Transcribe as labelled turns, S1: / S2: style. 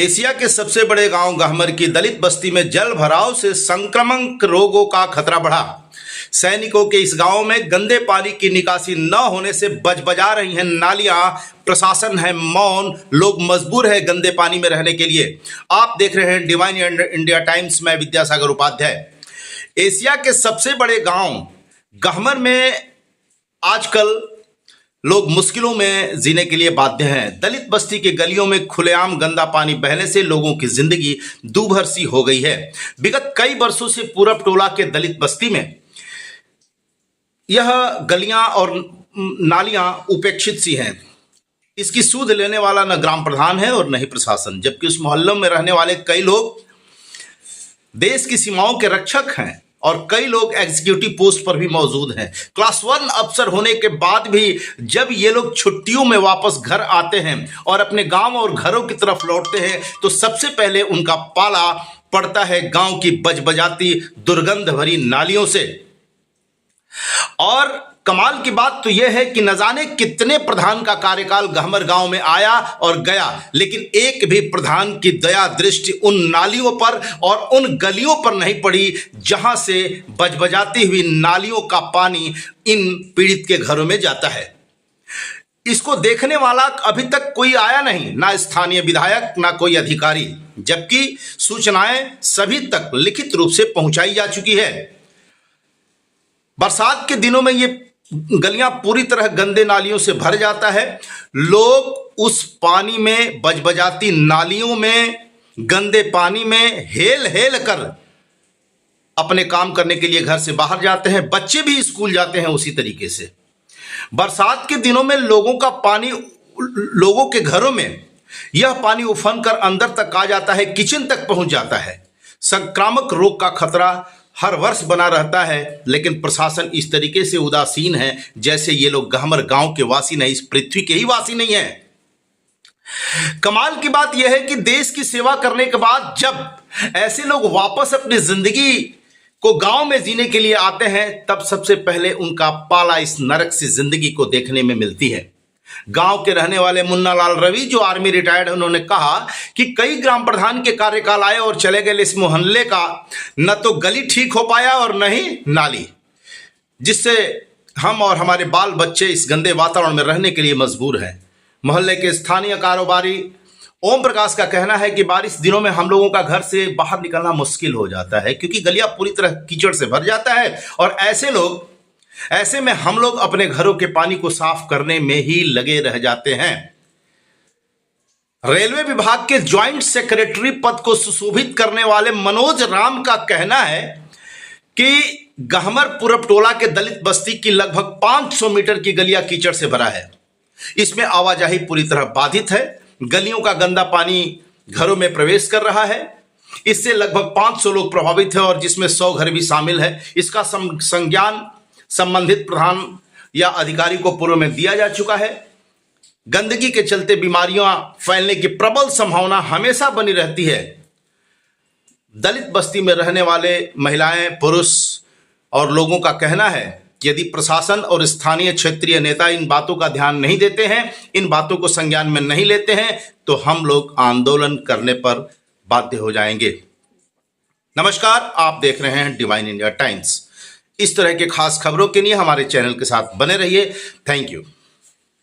S1: Asia के सबसे बड़े गांव गहमर की दलित बस्ती में जल भराव से संक्रामक रोगों का खतरा बढ़ा। सैनिकों के इस गांव में गंदे पानी की निकासी न होने से बजबजा रही हैं नालियां। प्रशासन है मौन, लोग मजबूर है गंदे पानी में रहने के लिए। आप देख रहे हैं डिवाइन इंडिया टाइम्स में विद्यासागर उपाध्याय। एशिया के सबसे बड़े गांव गहमर में आजकल लोग मुश्किलों में जीने के लिए बाध्य हैं। दलित बस्ती के गलियों में खुलेआम गंदा पानी बहने से लोगों की जिंदगी दूभर सी हो गई है। विगत कई वर्षों से पूरब टोला के दलित बस्ती में यह गलियां और नालियां उपेक्षित सी हैं। इसकी सूध लेने वाला न ग्राम प्रधान है और न ही प्रशासन, जबकि उस मोहल्लों में रहने वाले कई लोग देश की सीमाओं के रक्षक हैं और कई लोग एग्जीक्यूटिव पोस्ट पर भी मौजूद हैं। क्लास 1 अफसर होने के बाद भी जब ये लोग छुट्टियों में वापस घर आते हैं और अपने गांव और घरों की तरफ लौटते हैं तो सबसे पहले उनका पाला पड़ता है गांव की बजबजाती दुर्गंध भरी नालियों से। और कमाल की बात तो यह है कि न जाने कितने प्रधान का कार्यकाल गहमर गांव में आया और गया, लेकिन एक भी प्रधान की दया दृष्टि उन नालियों पर और उन गलियों पर नहीं पड़ी जहां से बजबजाती हुई नालियों का पानी इन पीड़ित के घरों में जाता है। इसको देखने वाला अभी तक कोई आया नहीं, ना स्थानीय विधायक ना कोई अधिकारी, जबकि सूचनाएं सभी तक लिखित रूप से पहुंचाई जा चुकी है। बरसात के दिनों में ये गलियां पूरी तरह गंदे नालियों से भर जाता है। लोग उस पानी में, बजबजाती नालियों में, गंदे पानी में हेल हेल कर अपने काम करने के लिए घर से बाहर जाते हैं। बच्चे भी स्कूल जाते हैं उसी तरीके से। बरसात के दिनों में लोगों के घरों में यह पानी उफन कर अंदर तक आ जाता है, किचन तक पहुंच जाता है। संक्रामक रोग का खतरा हर वर्ष बना रहता है, लेकिन प्रशासन इस तरीके से उदासीन है जैसे ये लोग गहमर गांव के वासी नहीं, इस पृथ्वी के ही वासी नहीं है। कमाल की बात यह है कि देश की सेवा करने के बाद जब ऐसे लोग वापस अपनी जिंदगी को गांव में जीने के लिए आते हैं, तब सबसे पहले उनका पाला इस नरक से जिंदगी को देखने में मिलती है। गांव के रहने वाले मुन्ना लाल रवि, जो आर्मी रिटायर्ड है, उन्होंने कहा कि कई ग्राम प्रधान के कार्यकाल आए और चले गए, इस मोहल्ले का न तो गली ठीक हो पाया और न ही नाली, जिससे हम और हमारे बाल बच्चे इस गंदे वातावरण में रहने के लिए मजबूर हैं। मोहल्ले के स्थानीय कारोबारी ओम प्रकाश का कहना है कि बारिश दिनों में हम लोगों का घर से बाहर निकलना मुश्किल हो जाता है, क्योंकि गलियां पूरी तरह कीचड़ से भर जाता है और ऐसे में हम लोग अपने घरों के पानी को साफ करने में ही लगे रह जाते हैं। रेलवे विभाग के ज्वाइंट सेक्रेटरी पद को सुशोभित करने वाले मनोज राम का कहना है कि गहमर पूरब टोला के दलित बस्ती की लगभग 500 मीटर की गलियां कीचड़ से भरा है। इसमें आवाजाही पूरी तरह बाधित है। गलियों का गंदा पानी घरों में प्रवेश कर रहा है। इससे लगभग 500 लोग प्रभावित हैं और जिसमें 100 घर भी शामिल है। इसका संज्ञान संबंधित प्रधान या अधिकारी को पूर्व में दिया जा चुका है। गंदगी के चलते बीमारियां फैलने की प्रबल संभावना हमेशा बनी रहती है। दलित बस्ती में रहने वाले महिलाएं, पुरुष और लोगों का कहना है कि यदि प्रशासन और स्थानीय क्षेत्रीय नेता इन बातों का ध्यान नहीं देते हैं, इन बातों को संज्ञान में नहीं लेते हैं, तो हम लोग आंदोलन करने पर बाध्य हो जाएंगे। नमस्कार, आप देख रहे हैं डिवाइन इंडिया टाइम्स। इस तरह के खास खबरों के लिए हमारे चैनल के साथ बने रहिए। Thank you.